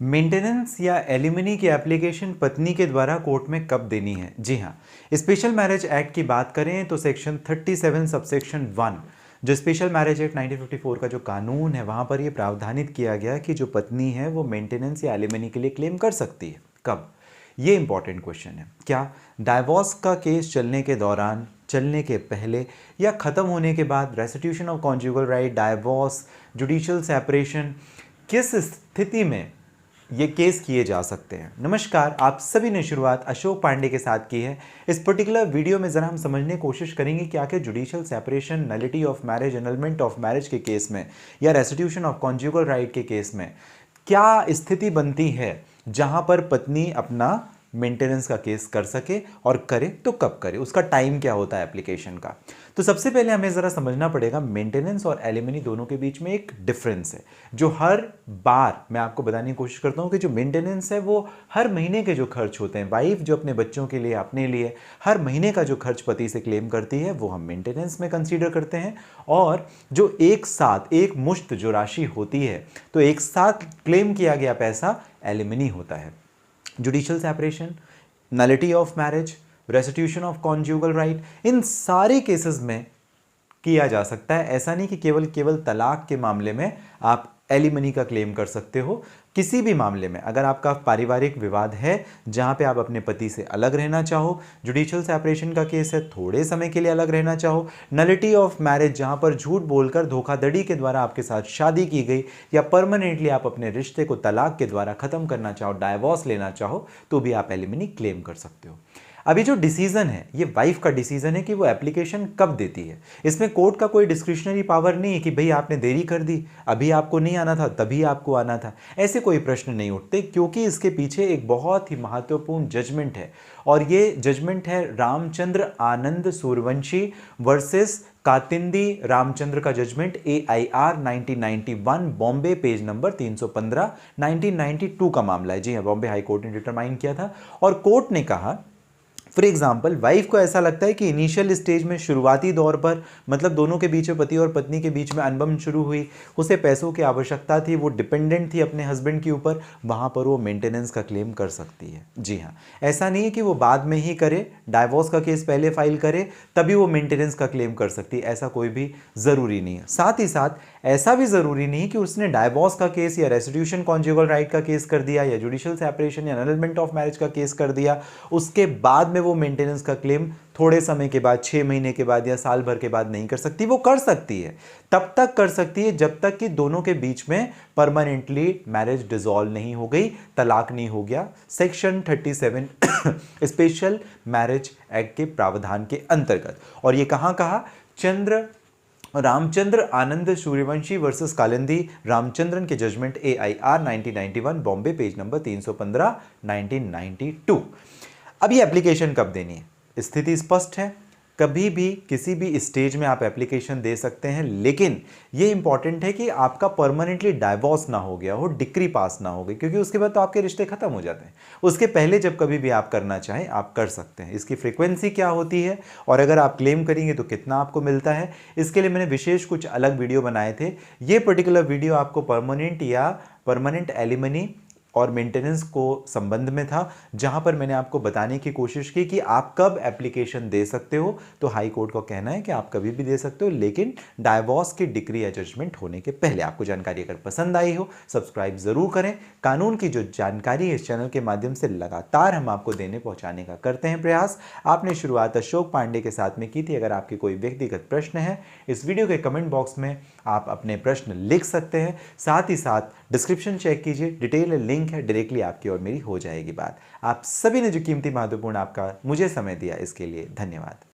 Maintenance या alimony की application पत्नी के द्वारा कोर्ट में कब देनी है? जी हाँ, स्पेशल मैरिज एक्ट की बात करें तो सेक्शन 37 सबसेक्शन 1 जो स्पेशल मैरिज एक्ट 1954 का जो कानून है वहाँ पर ये प्रावधानित किया गया कि जो पत्नी है वो मेंटेनेंस या एलिमनी के लिए क्लेम कर सकती है। कब? ये इंपॉर्टेंट क्वेश्चन है। क्या डाइवोर्स का केस चलने के दौरान, चलने के पहले या ख़त्म होने के बाद, restitution of conjugal right, divorce, judicial separation, किस स्थिति में ये केस किए जा सकते हैं? नमस्कार, आप सभी ने शुरुआत अशोक पांडे के साथ की है। इस पर्टिकुलर वीडियो में ज़रा हम समझने की कोशिश करेंगे कि आखिर judicial separation, nullity of marriage, annulment of marriage के केस में या रेस्टिट्यूशन ऑफ कॉन्जुगल राइट के केस में क्या स्थिति बनती है जहां पर पत्नी अपना मेंटेनेंस का केस कर सके, और करे तो कब करे, उसका टाइम क्या होता है एप्लीकेशन का। तो सबसे पहले हमें ज़रा समझना पड़ेगा मेंटेनेंस और एलिमनी दोनों के बीच में एक डिफरेंस है जो हर बार मैं आपको बताने की कोशिश करता हूं कि जो मेंटेनेंस है वो हर महीने के जो खर्च होते हैं, वाइफ जो अपने बच्चों के लिए, अपने लिए हर महीने का जो खर्च पति से क्लेम करती है वो हम मेंटेनेंस में कंसीडर करते हैं। और जो एक साथ एक मुश्त जो राशि होती है तो एक साथ क्लेम किया गया पैसा एलिमनी होता है। Judicial separation, nullity of marriage, restitution of conjugal right, इन सारे केसेस में किया जा सकता है। ऐसा नहीं कि केवल तलाक के मामले में आप एलिमनी का क्लेम कर सकते हो। किसी भी मामले में अगर आपका पारिवारिक विवाद है जहां पे आप अपने पति से अलग रहना चाहो, जुडिशियल सेपरेशन का केस है थोड़े समय के लिए अलग रहना चाहो, नलिटी ऑफ मैरिज जहां पर झूठ बोलकर धोखाधड़ी के द्वारा आपके साथ शादी की गई, या परमानेंटली आप अपने रिश्ते को तलाक के द्वारा खत्म करना चाहो, डाइवोर्स लेना चाहो, तो भी आप एलिमनी क्लेम कर सकते हो। अभी जो डिसीजन है ये वाइफ का डिसीजन है कि वो एप्लीकेशन कब देती है। इसमें कोर्ट का कोई डिस्क्रिशनरी पावर नहीं है कि भाई आपने देरी कर दी, अभी आपको नहीं आना था तभी आपको आना था, ऐसे कोई प्रश्न नहीं उठते, क्योंकि इसके पीछे एक बहुत ही महत्वपूर्ण जजमेंट है। और ये जजमेंट है रामचंद्र आनंद सूर्यवंशी वर्सेस कातिंदी रामचंद्र का judgement, AIR 1991, Bombay, page number 315, 1992 का मामला है। जी हाँ, बॉम्बे हाई कोर्ट ने डिटरमाइन किया था। और कोर्ट ने कहा, फॉर एग्जाम्पल, वाइफ को ऐसा लगता है कि इनिशियल स्टेज में, शुरुआती दौर पर, मतलब दोनों के बीच में, पति और पत्नी के बीच में अनबन शुरू हुई, उसे पैसों की आवश्यकता थी, वो डिपेंडेंट थी अपने हस्बैंड के ऊपर, वहाँ पर वो मेंटेनेंस का क्लेम कर सकती है। जी हाँ, ऐसा नहीं है कि वो बाद में ही करे, डाइवोर्स का केस पहले फाइल करे तभी वो मेंटेनेंस का क्लेम कर सकती है, ऐसा कोई भी ज़रूरी नहीं है। साथ ही साथ ऐसा भी ज़रूरी नहीं कि उसने डाइवोर्स का केस या रेस्टिट्यूशन कॉन्जुगल राइट का केस कर दिया या जुडिशियल सेपरेशन या एनलमेंट ऑफ मैरिज का केस कर दिया, उसके बाद में वो मेंटेनेंस का क्लेम थोड़े समय के बाद, 6 महीने के बाद या साल भर के बाद नहीं कर सकती। वो कर सकती है, तब तक कर सकती है जब तक कि दोनों के बीच में परमानेंटली मैरिज डिसॉल्व नहीं हो गई, तलाक नहीं हो गया, सेक्शन 37 स्पेशल मैरिज एक्ट के प्रावधान के अंतर्गत। और ये कहां कहा? रामचंद्र आनंद सूर्यवंशी वर्सेस कालिंदी रामचंद्रन के judgement, AIR 1991, Bombay, page number 315, 1992। अब ये एप्लीकेशन कब देनी है? स्थिति स्पष्ट है, कभी भी किसी भी स्टेज में आप एप्लीकेशन दे सकते हैं, लेकिन ये इंपॉर्टेंट है कि आपका परमानेंटली डाइवोर्स ना हो गया हो, डिक्री पास ना हो गई, क्योंकि उसके बाद तो आपके रिश्ते खत्म हो जाते हैं। उसके पहले जब कभी भी आप करना चाहें आप कर सकते हैं। इसकी फ्रीक्वेंसी क्या होती है और अगर आप क्लेम करेंगे तो कितना आपको मिलता है, इसके लिए मैंने विशेष कुछ अलग वीडियो बनाए थे। ये पर्टिकुलर वीडियो आपको परमानेंट एलिमनी और मेंटेनेंस को संबंध में था, जहां पर मैंने आपको बताने की कोशिश की कि आप कब एप्लीकेशन दे सकते हो। तो हाई कोर्ट का कहना है कि आप कभी भी दे सकते हो, लेकिन डाइवोर्स की डिक्री या जजमेंट होने के पहले। आपको जानकारी अगर पसंद आई हो सब्सक्राइब जरूर करें। कानून की जो जानकारी है इस चैनल के माध्यम से लगातार हम आपको देने पहुंचाने का करते हैं प्रयास। आपने शुरुआत अशोक पांडे के साथ में की थी। अगर आपके कोई व्यक्तिगत प्रश्न है, इस वीडियो के कमेंट बॉक्स में आप अपने प्रश्न लिख सकते हैं। साथ ही साथ डिस्क्रिप्शन चेक कीजिए, डिटेल लिंक है, डायरेक्टली आपकी और मेरी हो जाएगी बात। आप सभी ने जो कीमती महत्वपूर्ण आपका मुझे समय दिया इसके लिए धन्यवाद।